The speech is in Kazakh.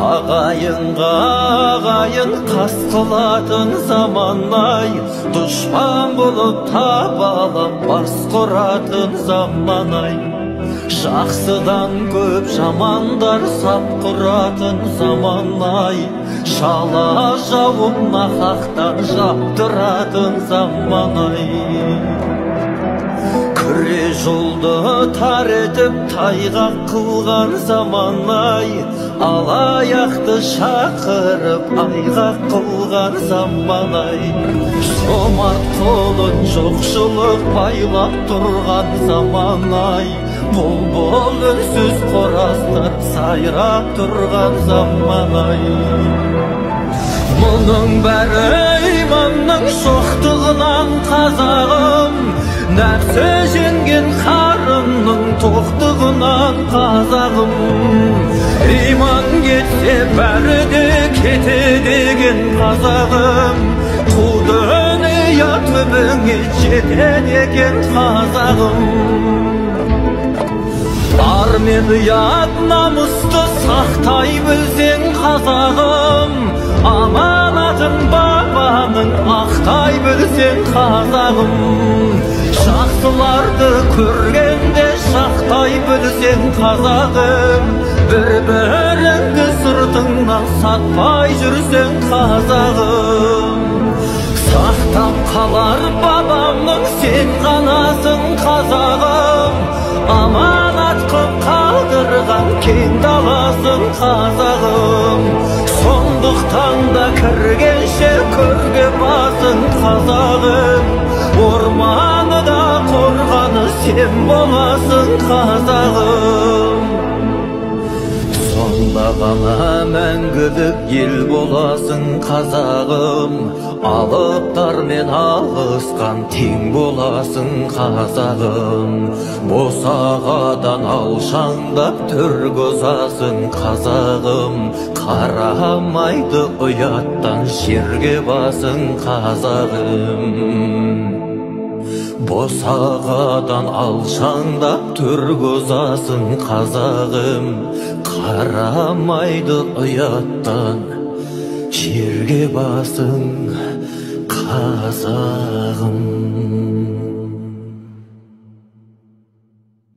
Ағайынға ағайын қас қылатын заман-ай, дұшпан болып табалап бас құратын заман-ай. Жақсыдан көп жамандар сап құратын заман-ай, шала жауып нақақтан жаптыратын заман-ай. Күре жолды тар етіп тайғақ қылған заман-ай, алаяқты шақырып айғақ қылған заман-ай. Жомарт қолын жоқшылық байлап тұрған заман-ай, бұлбұл үнсіз қорастар сайрап тұрған заман-ай. Мұның бәрі иманның шоқтығынан қазағым, нәпсі жеңген қарынның тоқтығынан қазағым. Иман кетсе бәрі де кете деген қазағым, қу дүние түбіңе жете деген қазағым. Ар мен ұят намысты сақтай білсең қазағым, аманатын бабаның ақтай білсең қазағым. Жақсыларды көргенде шақтай білсең қазағым, бір-біріңді сыртыңнан сатпай жүрсең қазағым. Сақтап қалар бабамның сен ғанасың қазағым, аманат қып қалдырған кең даласың қазағым. Сондықтан да кіргенше көрге басың қазағым, орманы да қорғаны сен боласың қазағым. Сонда ғана мәңгілік ел боласың қазағым, алыптармен алысқан тең боласың қазағым. Босағадан алшаңдап түргізасың қазағым, қарамайды ұяттан жерге басың қазағым. Босағадан алшаңдап түргізасың қазағым, қарамайды ұяттан жерге басың қазағым.